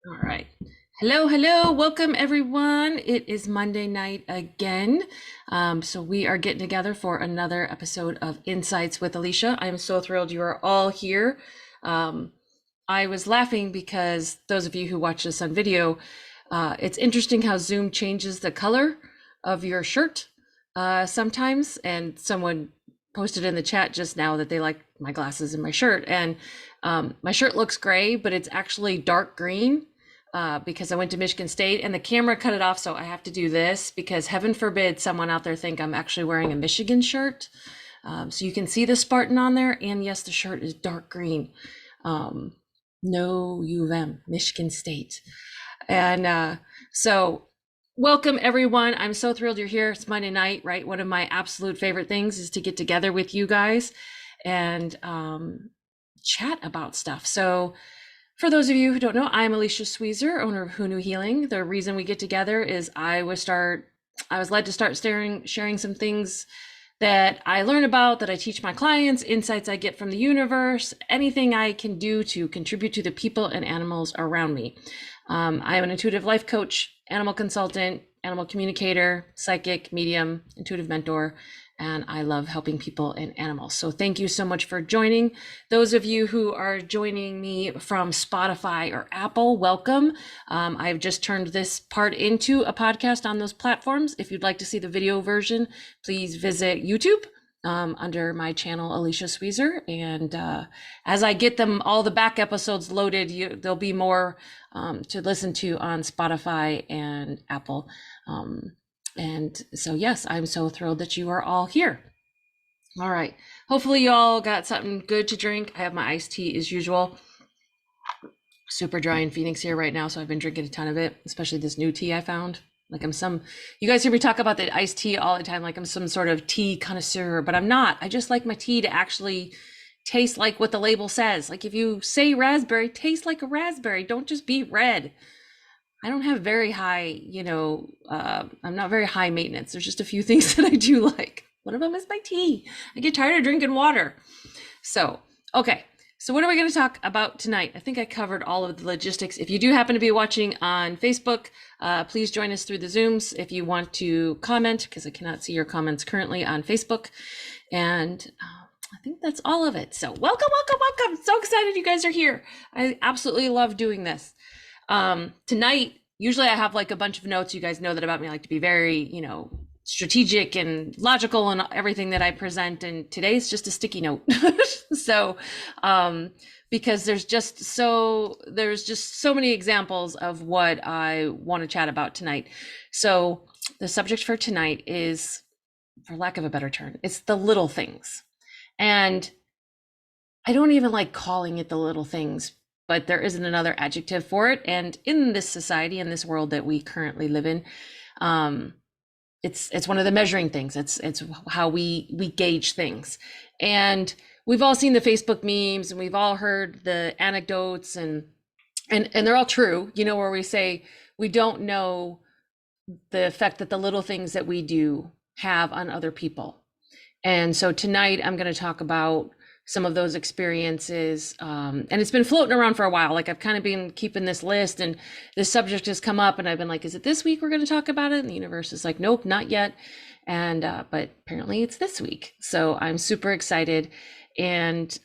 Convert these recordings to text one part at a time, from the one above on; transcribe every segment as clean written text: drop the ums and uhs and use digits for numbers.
All right. Hello, hello. Welcome, everyone. It is Monday night again. So we are getting together for another episode of Insights with Alicia. I'm so thrilled you are all here. Um, I was laughing because those of you who watch this on video, it's interesting how Zoom changes the color of your shirt sometimes. And someone posted in the chat just now that they like my glasses and my shirt. And my shirt looks gray, but it's actually dark green because I went to Michigan State and the camera cut it off. So I have to do this because heaven forbid someone out there think I'm actually wearing a Michigan shirt. So you can see the Spartan on there. And yes, the shirt is dark green. No U of M, Michigan State. And so welcome everyone. I'm so thrilled you're here. It's Monday night, right? One of my absolute favorite things is to get together with you guys and chat about stuff. So for those of you who don't know, I'm Alicia Sweezer, owner of Who Knew Healing. The reason we get together is I was led to start sharing some things that I learn about, that I teach my clients, insights I get from the universe, anything I can do to contribute to the people and animals around me. I am an intuitive life coach, animal consultant, animal communicator, psychic, medium, intuitive mentor, and I love helping people and animals. So thank you so much for joining. Those of you who are joining me from Spotify or Apple, welcome. I've just turned this part into a podcast on those platforms. If you'd like to see the video version, please visit YouTube under my channel, Alicia Sweezer. And as I get them, all the back episodes loaded, there'll be more to listen to on Spotify and Apple. And so, yes, I'm so thrilled that you are all here. All right. Hopefully you all got something good to drink. I have my iced tea as usual. Super dry in Phoenix here right now, so I've been drinking a ton of it, especially this new tea I found. Like you guys hear me talk about the iced tea all the time, like I'm some sort of tea connoisseur, but I'm not. I just like my tea to actually taste like what the label says. Like if you say raspberry, taste like a raspberry. Don't just be red. I don't have very high, I'm not very high maintenance. There's just a few things that I do like. One of them is my tea. I get tired of drinking water. So, okay. So what are we going to talk about tonight? I think I covered all of the logistics. If you do happen to be watching on Facebook, please join us through the Zooms if you want to comment, because I cannot see your comments currently on Facebook. And I think that's all of it. So welcome, welcome, welcome. So excited you guys are here. I absolutely love doing this. Tonight, usually I have like a bunch of notes. You guys know that about me. I like to be very, strategic and logical and everything that I present. And today's just a sticky note. So, because there's just so many examples of what I want to chat about tonight. So the subject for tonight is, for lack of a better term, it's the little things. And I don't even like calling it the little things, but there isn't another adjective for it. And in this society, in this world that we currently live in, it's one of the measuring things. It's how we gauge things. And we've all seen the Facebook memes and we've all heard the anecdotes and they're all true, where we say we don't know the effect that the little things that we do have on other people. And so tonight I'm going to talk about some of those experiences. And it's been floating around for a while. Like I've kind of been keeping this list and this subject has come up and I've been like, is it this week we're going to talk about it? And the universe is like, nope, not yet. And, but apparently it's this week. So I'm super excited. And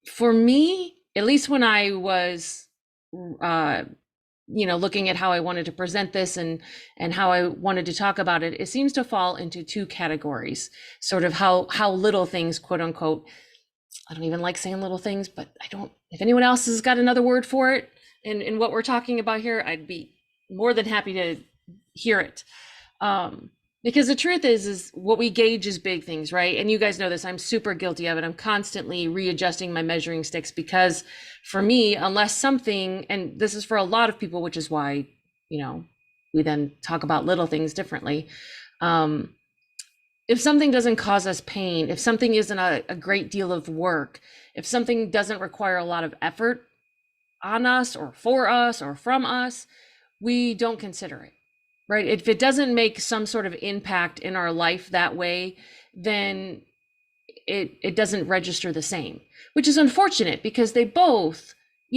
for me, at least when I was, looking at how I wanted to present this and how I wanted to talk about it, it seems to fall into two categories, sort of how little things, quote unquote, I don't even like saying little things, but if anyone else has got another word for it in what we're talking about here, I'd be more than happy to hear it. Because the truth is what we gauge is big things, right? And you guys know this, I'm super guilty of it. I'm constantly readjusting my measuring sticks because for me, unless something, and this is for a lot of people, which is why, we then talk about little things differently. If something doesn't cause us pain, if something isn't a great deal of work, if something doesn't require a lot of effort on us or for us or from us, we don't consider it. Right? If it doesn't make some sort of impact in our life that way, then it doesn't register the same, which is unfortunate because they both,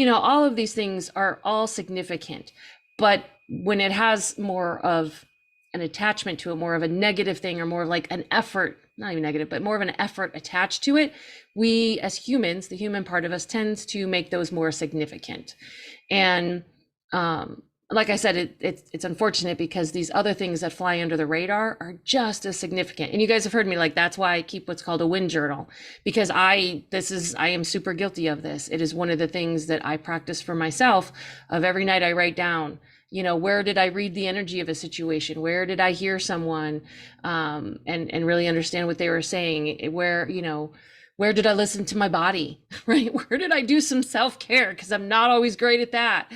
all of these things are all significant, but when it has more of an attachment to it, more of a negative thing, or more like an effort, not even negative, but more of an effort attached to it, we as humans, the human part of us, tends to make those more significant. And like I said, it's unfortunate because these other things that fly under the radar are just as significant. And you guys have heard me, like, that's why I keep what's called a win journal, because I am super guilty of this. It is one of the things that I practice for myself. Of every night I write down, where did I read the energy of a situation? Where did I hear someone, and really understand what they were saying? Where did I listen to my body, right? Where did I do some self-care? Because I'm not always great at that.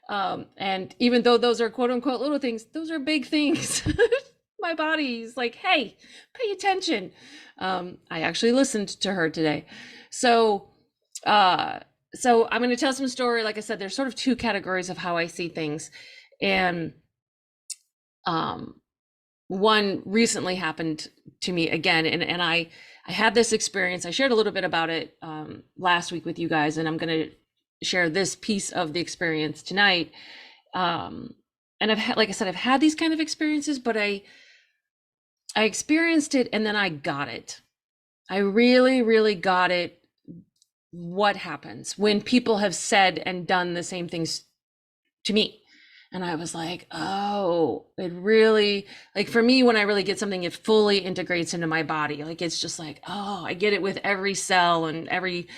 And even though those are quote unquote little things, those are big things. My body's like, hey, pay attention. I actually listened to her today. So I'm going to tell some story. Like I said, there's sort of two categories of how I see things. And one recently happened to me again. And I had this experience. I shared a little bit about it last week with you guys, and I'm going to share this piece of the experience tonight. And like I said, I've had these kind of experiences, but I experienced it and then I got it. I really, really got it. What happens when people have said and done the same things to me? And I was like, oh, it really, like, for me, when I really get something, it fully integrates into my body. Like, it's just like, oh, I get it with every cell and every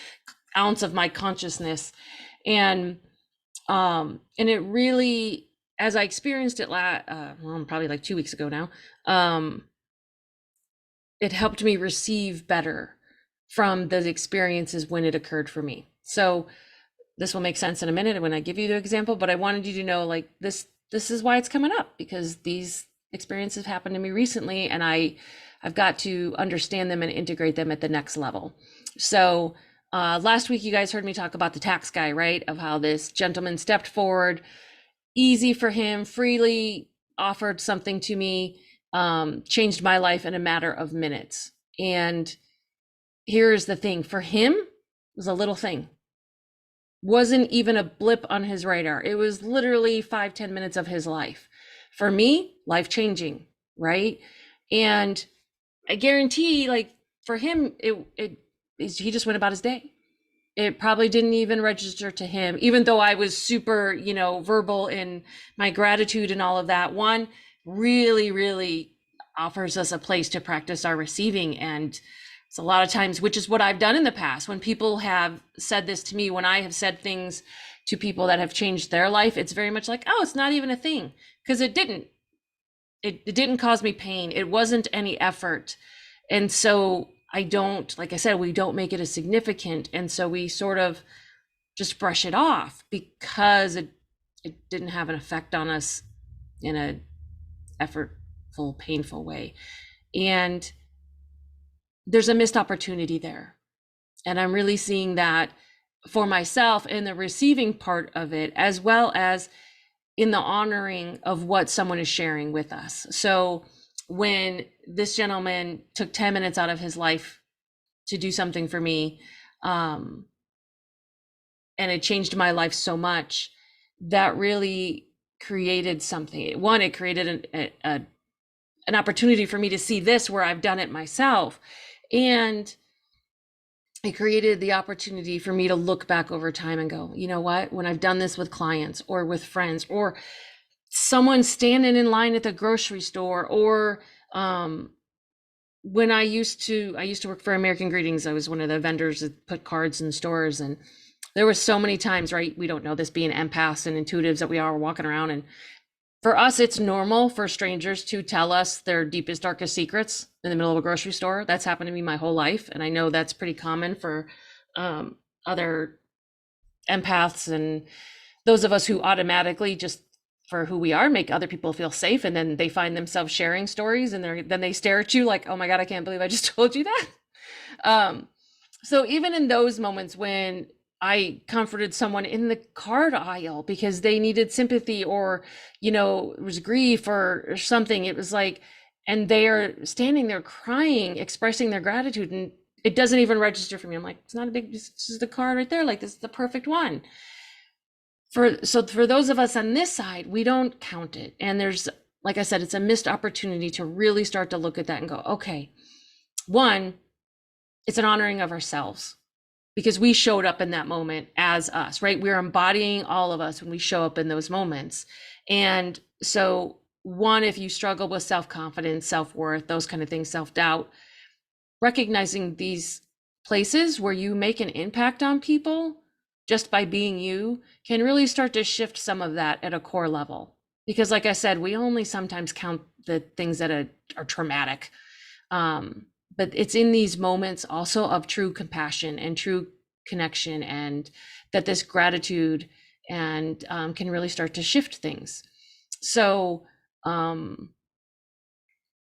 ounce of my consciousness. And it really, as I experienced it probably like 2 weeks ago now, it helped me receive better from the experiences when it occurred for me. So this will make sense in a minute when I give you the example, but I wanted you to know, like, this is why it's coming up, because these experiences happened to me recently, and I've got to understand them and integrate them at the next level. So last week, you guys heard me talk about the tax guy, right? Of how this gentleman stepped forward, easy for him, freely offered something to me, changed my life in a matter of minutes. And here's the thing, for him, it was a little thing. Wasn't even a blip on his radar. It was literally 5-10 minutes of his life. For me, life-changing, right? And I guarantee, like, for him, he just went about his day. It probably didn't even register to him, even though I was super, verbal in my gratitude and all of that. One really, really offers us a place to practice our receiving. And it's a lot of times, which is what I've done in the past, when people have said this to me, when I have said things to people that have changed their life, it's very much like, oh, it's not even a thing, because it didn't. It didn't cause me pain. It wasn't any effort. And so I don't, like I said, we don't make it as significant. And so we sort of just brush it off because it didn't have an effect on us in a effortful, painful way. And there's a missed opportunity there. And I'm really seeing that for myself in the receiving part of it, as well as in the honoring of what someone is sharing with us. So when this gentleman took 10 minutes out of his life to do something for me, and it changed my life so much, that really created something. One, it created an opportunity for me to see this where I've done it myself. And it created the opportunity for me to look back over time and go, you know what, when I've done this with clients or with friends, or someone standing in line at the grocery store, or when I used to work for American Greetings. I was one of the vendors that put cards in stores, and there were so many times, right? We don't know this, being empaths and intuitives that we are walking around, and for us, it's normal for strangers to tell us their deepest, darkest secrets in the middle of a grocery store. That's happened to me my whole life. And I know that's pretty common for other empaths and those of us who automatically, just for who we are, make other people feel safe. And then they find themselves sharing stories, and then they stare at you like, oh my God, I can't believe I just told you that. So even in those moments when I comforted someone in the card aisle because they needed sympathy, or, it was grief or something, it was like, and they are standing there crying, expressing their gratitude, and it doesn't even register for me. I'm like, it's not a big, this is the card right there. Like, this is the perfect one. for those of us on this side, we don't count it. And there's, like I said, it's a missed opportunity to really start to look at that and go, okay, one, it's an honoring of ourselves because we showed up in that moment as us, right? We're embodying all of us when we show up in those moments. And so one, if you struggle with self-confidence, self-worth, those kind of things, self-doubt, recognizing these places where you make an impact on people just by being you can really start to shift some of that at a core level. Because like I said, we only sometimes count the things that are traumatic. But it's in these moments also of true compassion and true connection, and that this gratitude and can really start to shift things. So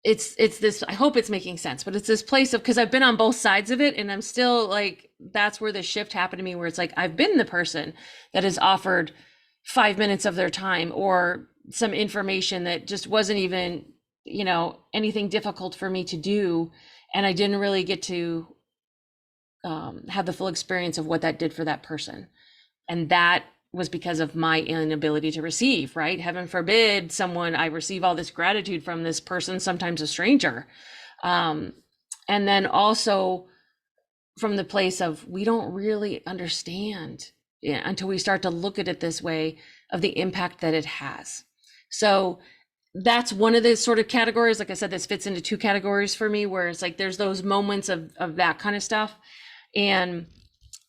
it's this, I hope it's making sense, but it's this place of, because I've been on both sides of it and I'm still like, that's where the shift happened to me, where it's like, I've been the person that has offered 5 minutes of their time or some information that just wasn't even, anything difficult for me to do. And I didn't really get to have the full experience of what that did for that person. And that was because of my inability to receive, right? Heaven forbid I receive all this gratitude from this person, sometimes a stranger. And then also from the place of, we don't really understand until we start to look at it this way, of the impact that it has. So that's one of the sort of categories. Like I said, this fits into 2 categories for me, where it's like, there's those moments of that kind of stuff. And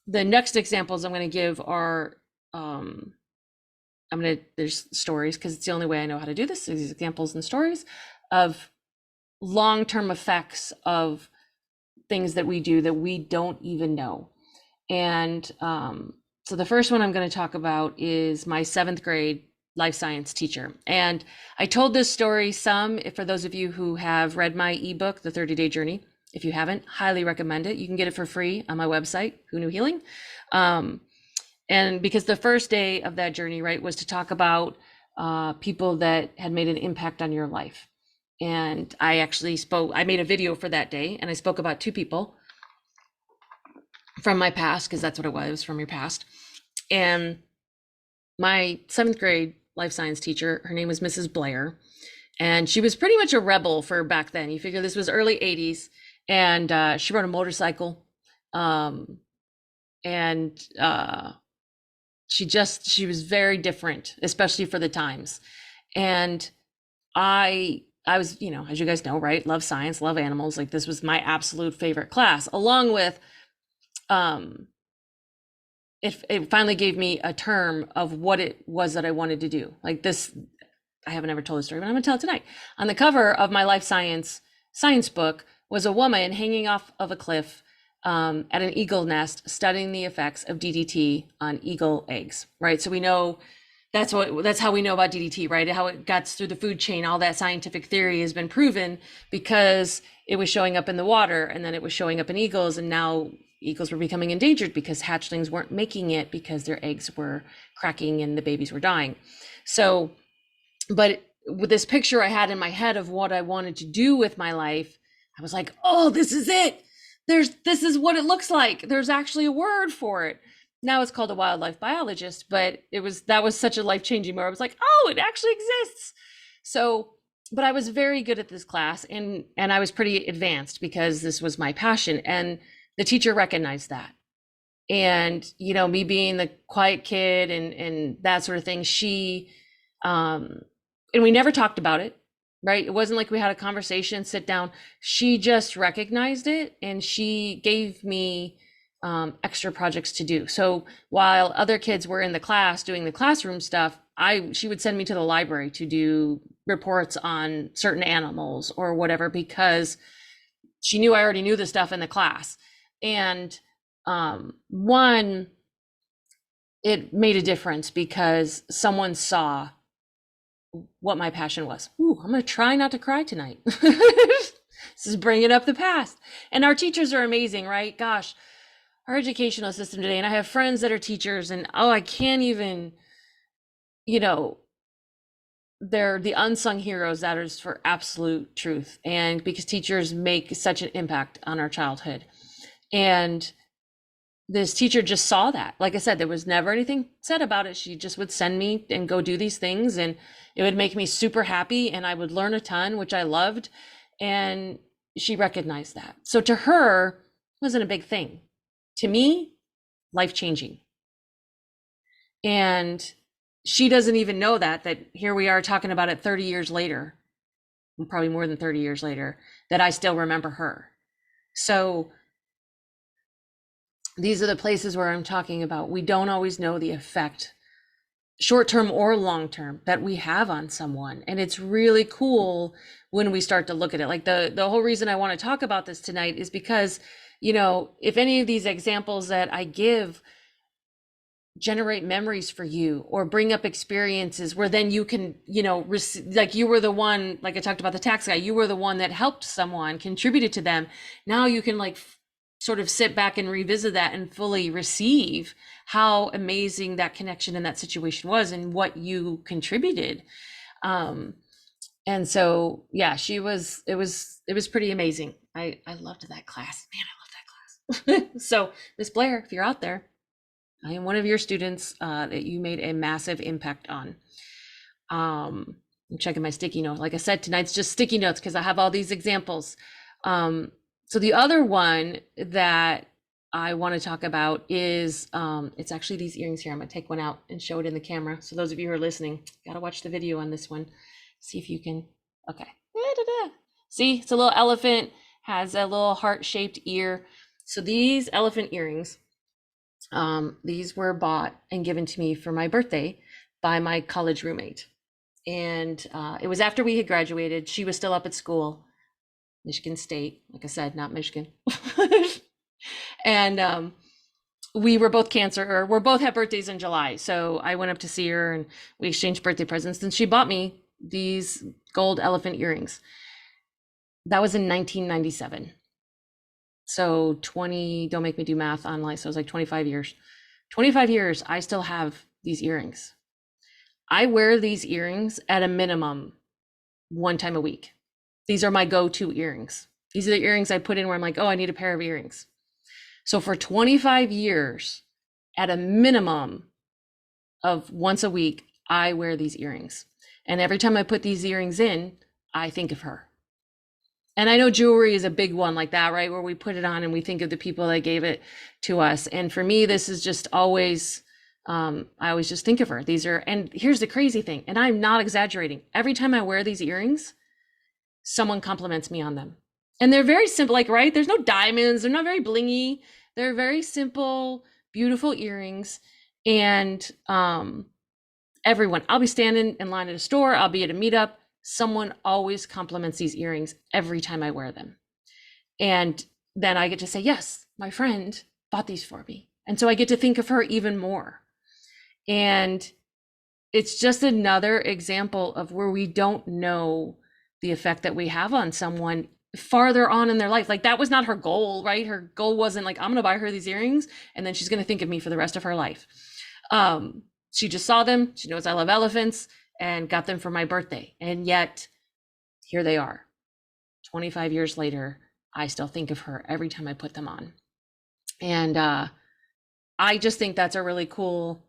the next examples I'm going to give are, there's stories, because it's the only way I know how to do this, these examples and stories of long-term effects of things that we do that we don't even know. And so the first one I'm going to talk about is my 7th grade life science teacher. And I told this story for those of you who have read my ebook, The 30-Day Journey. If you haven't, highly recommend it. You can get it for free on my website, Who Knew Healing. And because the first day of that journey, right, was to talk about people that had made an impact on your life. And I made a video for that day, and I spoke about 2 people from my past, because that's what it was, from your past. And my 7th grade life science teacher, her name was Mrs. Blair, and she was pretty much a rebel for back then. You figure this was early 80s, and she rode a motorcycle. She was very different, especially for the times. And I was, as you guys know, right, love science, love animals. Like, this was my absolute favorite class, along with, it finally gave me a term of what it was that I wanted to do. Like this, I haven't ever told the story, but I'm gonna tell it tonight. On the cover of my life science book was a woman hanging off of a cliff at an eagle nest, studying the effects of DDT on eagle eggs, right? So we know that's how we know about DDT, right? How it got through the food chain. All that scientific theory has been proven because it was showing up in the water, and then it was showing up in eagles, and now eagles were becoming endangered because hatchlings weren't making it because their eggs were cracking and the babies were dying. So, but with this picture I had in my head of what I wanted to do with my life, I was like, oh, this is it. This is what it looks like. There's actually a word for it. Now it's called a wildlife biologist, but that was such a life-changing moment. I was like, oh, it actually exists. So, but I was very good at this class, and I was pretty advanced because this was my passion, and the teacher recognized that. And, me being the quiet kid and that sort of thing, and we never talked about it, right? It wasn't like we had a conversation, sit down. She just recognized it, and she gave me extra projects to do. So while other kids were in the class doing the classroom stuff, she would send me to the library to do reports on certain animals or whatever, because she knew I already knew the stuff in the class. And it made a difference because someone saw what my passion was. Ooh, I'm going to try not to cry tonight. This is bringing up the past. And our teachers are amazing, right? Gosh, our educational system today, and I have friends that are teachers, and I can't even, they're the unsung heroes. That is for absolute truth. And because teachers make such an impact on our childhood. And this teacher just saw that. Like I said, there was never anything said about it. She just would send me and go do these things, and it would make me super happy, and I would learn a ton, which I loved. And she recognized that. So to her, it wasn't a big thing. To me, life changing. And she doesn't even know that here we are talking about it 30 years later, probably more than 30 years later, that I still remember her. So these are the places where I'm talking about we don't always know the effect, short-term or long-term, that we have on someone. And it's really cool when we start to look at it. Like the whole reason I want to talk about this tonight is because, you know, if any of these examples that I give generate memories for you or bring up experiences where then you can, you know, like you were the one, like I talked about the tax guy, you were the one that helped someone, contributed to them. Now you can like sort of sit back and revisit that and fully receive how amazing that connection in that situation was and what you contributed. And so, yeah, it was pretty amazing. I loved that class, man. I love that class. So Miss Blair, if you're out there, I am one of your students that you made a massive impact on. I'm checking my sticky notes. Like I said, tonight's just sticky notes because I have all these examples. So the other one that I want to talk about is, it's actually these earrings here. I'm gonna take one out and show it in the camera. So those of you who are listening, gotta watch the video on this one. See if you can, okay. See, it's a little elephant, has a little heart-shaped ear. So these elephant earrings, these were bought and given to me for my birthday by my college roommate. And it was after we had graduated. She was still up at school, Michigan State, like I said, not Michigan. And we were both we're both had birthdays in July. So I went up to see her and we exchanged birthday presents. And she bought me these gold elephant earrings. That was in 1997. So 20, don't make me do math online. So it was like 25 years. 25 years, I still have these earrings. I wear these earrings at a minimum one time a week. These are my go-to earrings. These are the earrings I put in where I'm like, oh, I need a pair of earrings. So for 25 years, at a minimum of once a week, I wear these earrings. And every time I put these earrings in, I think of her. And I know jewelry is a big one like that, right? Where we put it on and we think of the people that gave it to us. And for me, this is just always, I always just think of her. These are, and here's the crazy thing, and I'm not exaggerating. Every time I wear these earrings, someone compliments me on them. And they're very simple, like, right? There's no diamonds. They're not very blingy. They're very simple, beautiful earrings. And everyone, I'll be standing in line at a store. I'll be at a meetup. Someone always compliments these earrings every time I wear them. And then I get to say, yes, my friend bought these for me. And so I get to think of her even more. And it's just another example of where we don't know the effect that we have on someone farther on in their life. Like that was not her goal, right? Her goal wasn't like, I'm going to buy her these earrings and then she's going to think of me for the rest of her life. She just saw them. She knows I love elephants and got them for my birthday. And yet here they are. 25 years later, I still think of her every time I put them on. And I just think that's a really cool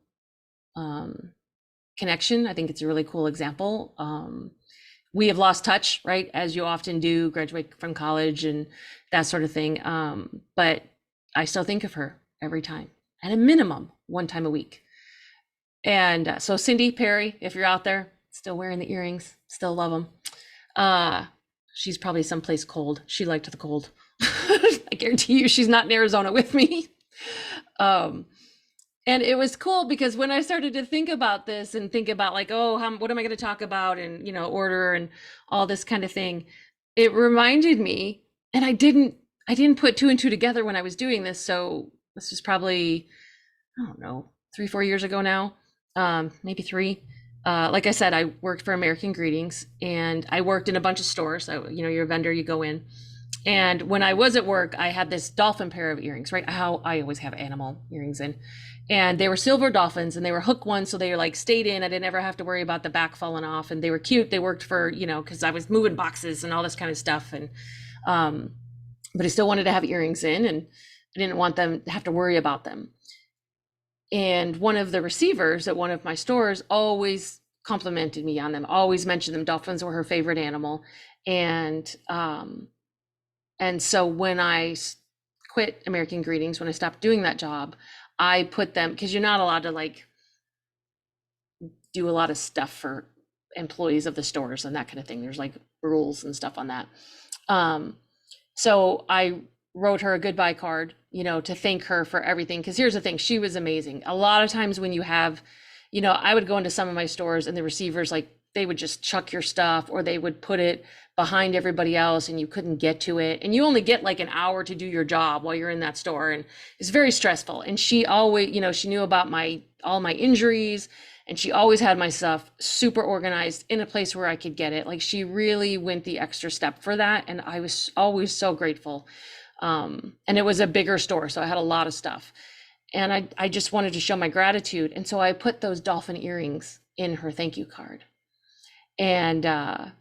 connection. I think it's a really cool example. We have lost touch, right? As you often do, graduate from college and that sort of thing. But I still think of her every time, at a minimum, one time a week. And so Cindy Perry, if you're out there, still wearing the earrings, still love them. She's probably someplace cold. She liked the cold. I guarantee you she's not in Arizona with me. And it was cool because when I started to think about this and think about like, oh, what am I going to talk about and, you know, order and all this kind of thing, it reminded me, and I didn't put two and two together when I was doing this. So this was probably, I don't know, 3-4 years ago now, maybe 3. Like I said, I worked for American Greetings and I worked in a bunch of stores. So, you know, you're a vendor, you go in. And when I was at work, I had this dolphin pair of earrings, right? How I always have animal earrings in. And they were silver dolphins and they were hook ones. So they were like stayed in. I didn't ever have to worry about the back falling off. And they were cute. They worked for, you know, because I was moving boxes and all this kind of stuff. And but I still wanted to have earrings in. I didn't want them to have to worry about them. And one of the receivers at one of my stores always complimented me on them, always mentioned them. Dolphins were her favorite animal. And so when I quit American Greetings, when I stopped doing that job, I put them, because you're not allowed to like do a lot of stuff for employees of the stores and that kind of thing. There's like rules and stuff on that. So I wrote her a goodbye card, to thank her for everything. Because here's the thing, she was amazing. A lot of times when you have, I would go into some of my stores and the receivers, like, they would just chuck your stuff, or they would put it behind everybody else and you couldn't get to it. And you only get like an hour to do your job while you're in that store. And it's very stressful. And she always, she knew about all my injuries, and she always had my stuff super organized in a place where I could get it. Like, she really went the extra step for that. And I was always so grateful. And it was a bigger store, so I had a lot of stuff. And I just wanted to show my gratitude. And so I put those dolphin earrings in her thank you card. And I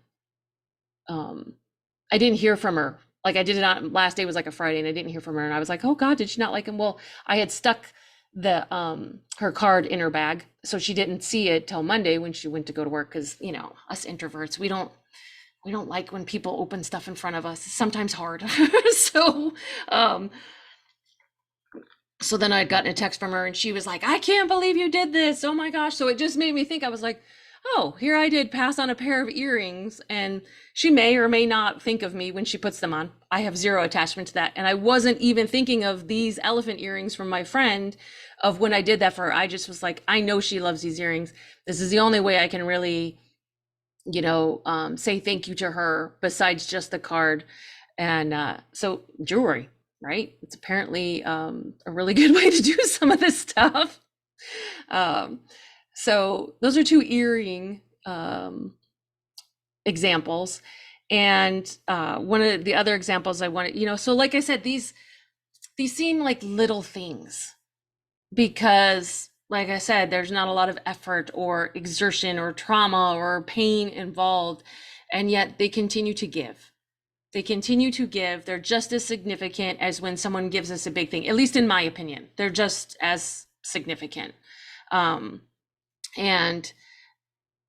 didn't hear from her. Like, I did it on last day was like a Friday, and I didn't hear from her. And I was like, oh God, did she not like him? Well, I had stuck the her card in her bag, so she didn't see it till Monday when she went to go to work. Because us introverts, we don't like when people open stuff in front of us. It's sometimes hard. So then I got a text from her, and she was like, I can't believe you did this. Oh my gosh. So it just made me think. I was like, oh, here I did pass on a pair of earrings, and she may or may not think of me when she puts them on. I have zero attachment to that. And I wasn't even thinking of these elephant earrings from my friend of when I did that for her. I just was like, I know she loves these earrings. This is the only way I can really, say thank you to her besides just the card. And so jewelry, right? It's apparently a really good way to do some of this stuff. So those are two earring examples. And one of the other examples I wanted, so like I said, these seem like little things because, like I said, there's not a lot of effort or exertion or trauma or pain involved, and yet they continue to give. They continue to give. They're just as significant as when someone gives us a big thing, at least in my opinion. They're just as significant. And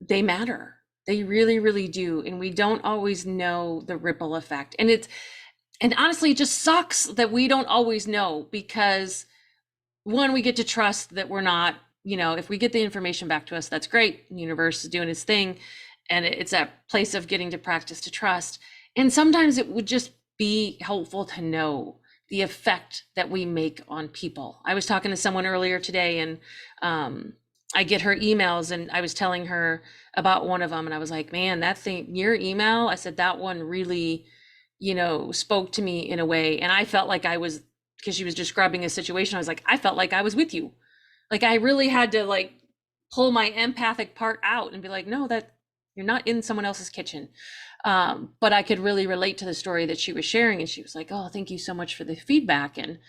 they matter. They really, really do. And we don't always know the ripple effect. And honestly, it just sucks that we don't always know, because one, we get to trust that we're not, if we get the information back to us, that's great. The universe is doing its thing. And it's a place of getting to practice to trust. And sometimes it would just be helpful to know the effect that we make on people. I was talking to someone earlier today, and I get her emails, and I was telling her about one of them, and I was like, man, that thing, your email, I said, that one really, spoke to me in a way. And I felt like I was, because she was describing a situation, I was like, I felt like I was with you. Like, I really had to like pull my empathic part out and be like, no, that you're not in someone else's kitchen. But I could really relate to the story that she was sharing. And she was like, oh, thank you so much for the feedback. And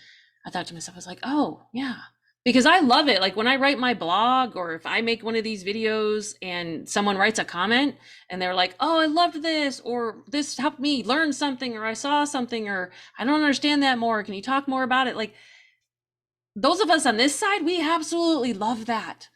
I thought to myself, I was like, oh yeah, because I love it. Like, when I write my blog, or if I make one of these videos and someone writes a comment and they're like, oh, I loved this, or this helped me learn something, or I saw something, or I don't understand that more. Can you talk more about it? Like, those of us on this side, we absolutely love that.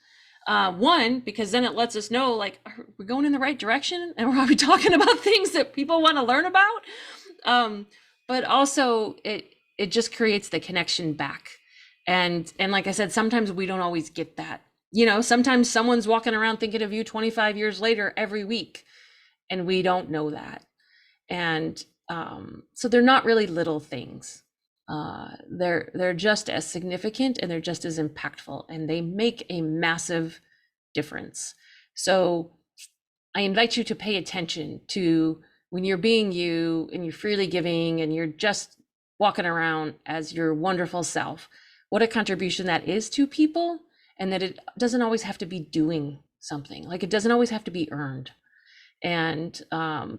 One, because then it lets us know, like, are we going in the right direction? And are we talking about things that people want to learn about? But also it just creates the connection back. And like I said, sometimes we don't always get that. Sometimes someone's walking around thinking of you 25 years later every week, and we don't know that. And so they're not really little things. They're just as significant, and they're just as impactful, and they make a massive difference. So I invite you to pay attention to when you're being you, and you're freely giving, and you're just walking around as your wonderful self, what a contribution that is to people, and that it doesn't always have to be doing something. Like, it doesn't always have to be earned. And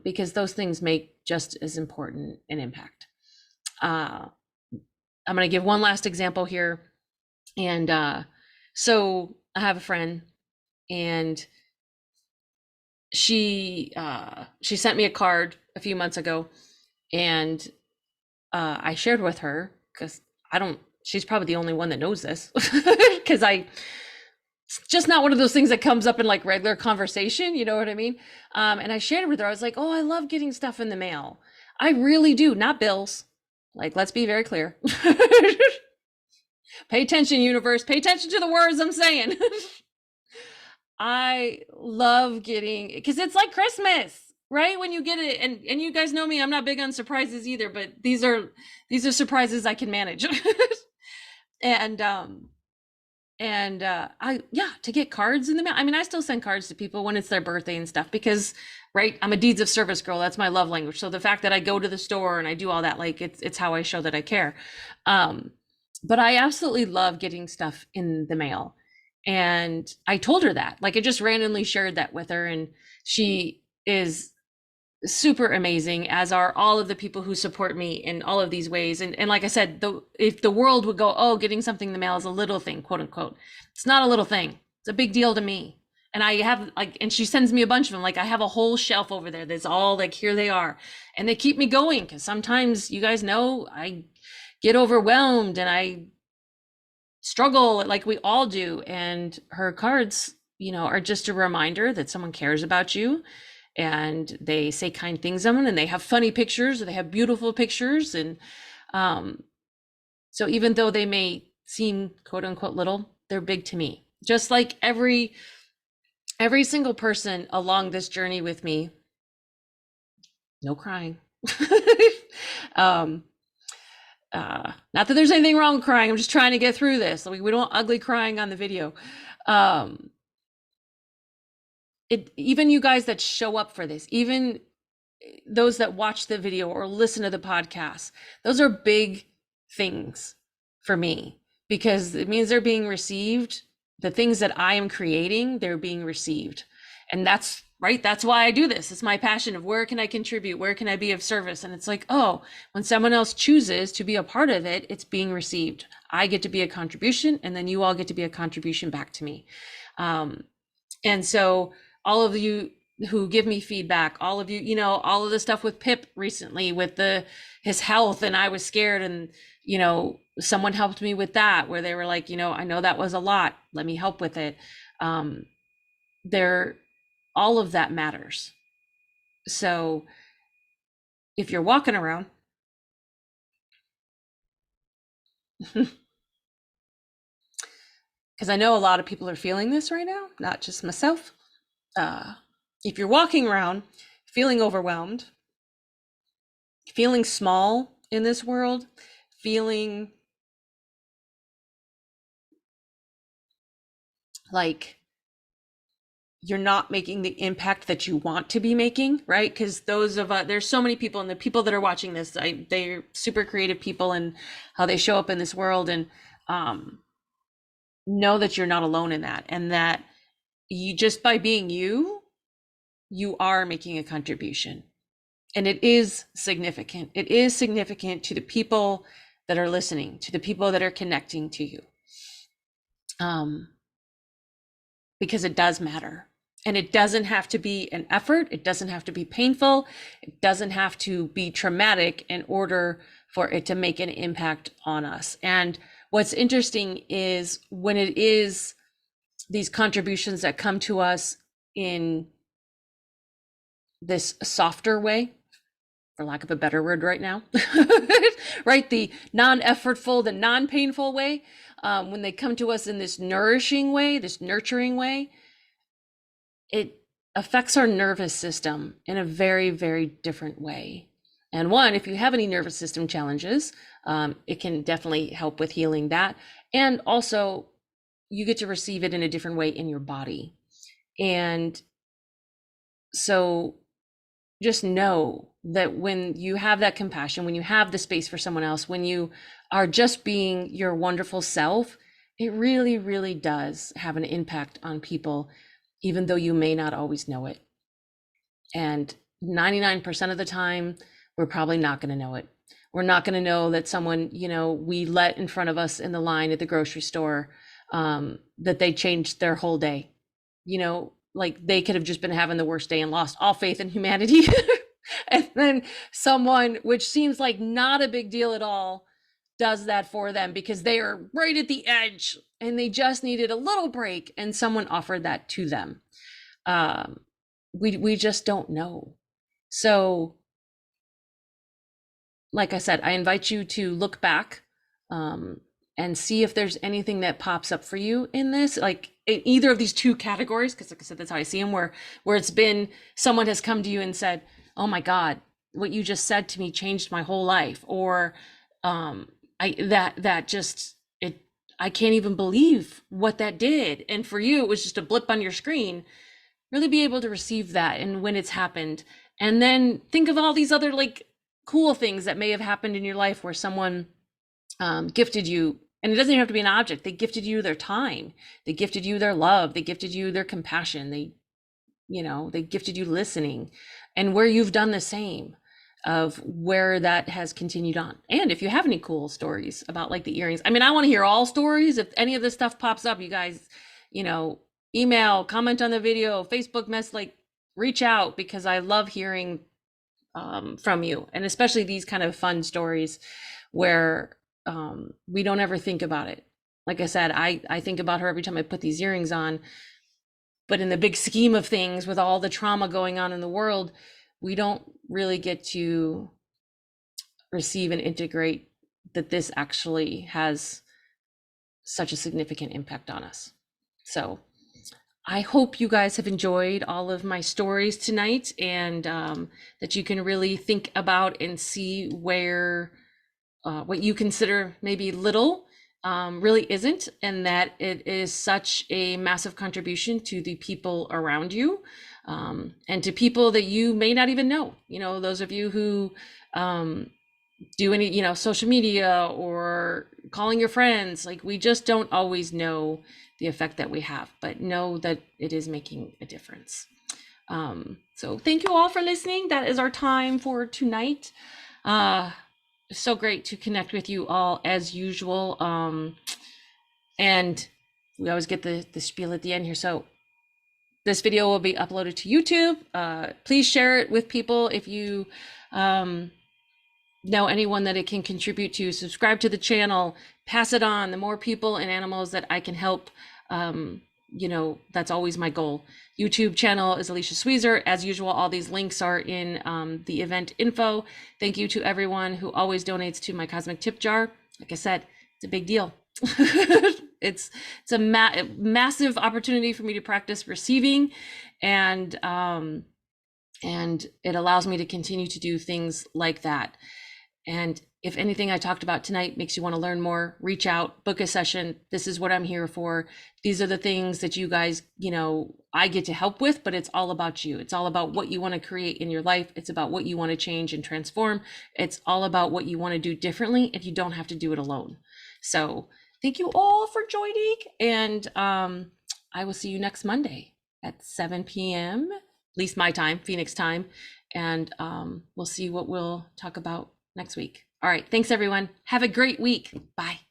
because those things make just as important an impact. I'm going to give one last example here. And so I have a friend, and she sent me a card a few months ago, and I shared with her, because I don't, she's probably the only one that knows this because it's just not one of those things that comes up in like regular conversation. You know what I mean? And I shared it with her. I was like, oh, I love getting stuff in the mail. I really do. Not bills. Like, let's be very clear. Pay attention, universe. Pay attention to the words I'm saying. I love getting, because it's like Christmas, right? When you get it, and you guys know me, I'm not big on surprises either, but these are surprises I can manage. and to get cards in the mail. I mean, I still send cards to people when it's their birthday and stuff because, right, I'm a deeds of service girl. That's my love language. So the fact that I go to the store and I do all that, like it's how I show that I care. But I absolutely love getting stuff in the mail. And I told her that, like I just randomly shared that with her, and she is super amazing, as are all of the people who support me in all of these ways. And like I said, if the world would go, oh, getting something in the mail is a little thing, quote unquote, it's not a little thing. It's a big deal to me. And I have like, and she sends me a bunch of them. Like I have a whole shelf over there that's all like, here they are. And they keep me going because sometimes, you guys know, I get overwhelmed and I struggle like we all do. And her cards, are just a reminder that someone cares about you, and they say kind things on them, and they have funny pictures, or they have beautiful pictures. And so even though they may seem quote unquote little, they're big to me. Just like every single person along this journey with me. No crying. Not that there's anything wrong with crying. I'm just trying to get through this. We don't want ugly crying on the video. Even you guys that show up for this, even those that watch the video or listen to the podcast, those are big things for me, because it means they're being received. The things that I am creating, they're being received. And that's right. That's why I do this. It's my passion of where can I contribute? Where can I be of service? And it's like, oh, when someone else chooses to be a part of it, it's being received. I get to be a contribution, and then you all get to be a contribution back to me. And so all of you who give me feedback, all of you, all of the stuff with Pip recently with his health, and I was scared, and, someone helped me with that, where they were like, I know that was a lot. Let me help with it. All of that matters. So if you're walking around, because I know a lot of people are feeling this right now, not just myself. If you're walking around feeling overwhelmed, feeling small in this world, feeling like you're not making the impact that you want to be making, right? Because there's so many people, and the people that are watching this, they're super creative people and how they show up in this world, and know that you're not alone in that, and that you, just by being you are making a contribution. And it is significant. It is significant to the people that are listening, to the people that are connecting to you. Because it does matter. And it doesn't have to be an effort. It doesn't have to be painful. It doesn't have to be traumatic in order for it to make an impact on us. And what's interesting is when it is these contributions that come to us in this softer way, for lack of a better word right now, right? The non-effortful, the non-painful way, when they come to us in this nourishing way, this nurturing way, it affects our nervous system in a very, very different way. And one, if you have any nervous system challenges, it can definitely help with healing that. And also, you get to receive it in a different way in your body. And so just know that when you have that compassion, when you have the space for someone else, when you are just being your wonderful self, it really, really does have an impact on people, even though you may not always know it. And 99% of the time, we're probably not going to know it. We're not going to know that someone, we let in front of us in the line at the grocery store, that they changed their whole day. Like they could have just been having the worst day and lost all faith in humanity. And then someone, which seems like not a big deal at all, does that for them because they are right at the edge and they just needed a little break and someone offered that to them. We just don't know. So, like I said, I invite you to look back and see if there's anything that pops up for you in this, like in either of these two categories, because like I said, that's how I see them, where it's been someone has come to you and said, oh my God, what you just said to me changed my whole life, or that just it, I can't even believe what that did. And for you, it was just a blip on your screen. Really be able to receive that and when it's happened, and then think of all these other like cool things that may have happened in your life where someone gifted you, and it doesn't even have to be an object. They gifted you their time, they gifted you their love, they gifted you their compassion, they gifted you listening, and where you've done the same, of where that has continued on. And if you have any cool stories about like the earrings, I mean, I want to hear all stories. If any of this stuff pops up, you guys, email, comment on the video, Facebook mess, like reach out, because I love hearing from you, and especially these kind of fun stories where we don't ever think about it. Like I said, I think about her every time I put these earrings on, but in the big scheme of things, with all the trauma going on in the world, we don't really get to receive and integrate that this actually has such a significant impact on us. So I hope you guys have enjoyed all of my stories tonight, and that you can really think about and see where what you consider maybe little really isn't, and that it is such a massive contribution to the people around you, and to people that you may not even know. Those of you who do any, social media or calling your friends, like we just don't always know the effect that we have, but know that it is making a difference. So thank you all for listening. That is our time for tonight. So great to connect with you all as usual. And we always get the spiel at the end here. So this video will be uploaded to YouTube. Please share it with people if you know anyone that it can contribute to. Subscribe to the channel, pass it on. The more people and animals that I can help, that's always my goal. YouTube channel is Alicia Sweezer. As usual, all these links are in the event info. Thank you to everyone who always donates to my cosmic tip jar. Like I said, it's a big deal. It's a massive opportunity for me to practice receiving, and it allows me to continue to do things like that. And if anything I talked about tonight makes you want to learn more, reach out, book a session. This is what I'm here for. These are the things that you guys, I get to help with, but it's all about you. It's all about what you want to create in your life. It's about what you want to change and transform. It's all about what you want to do differently, and you don't have to do it alone. So thank you all for joining, and I will see you next Monday at 7 p.m., at least my time, Phoenix time, and we'll see what we'll talk about next week. All right. Thanks, everyone. Have a great week. Bye.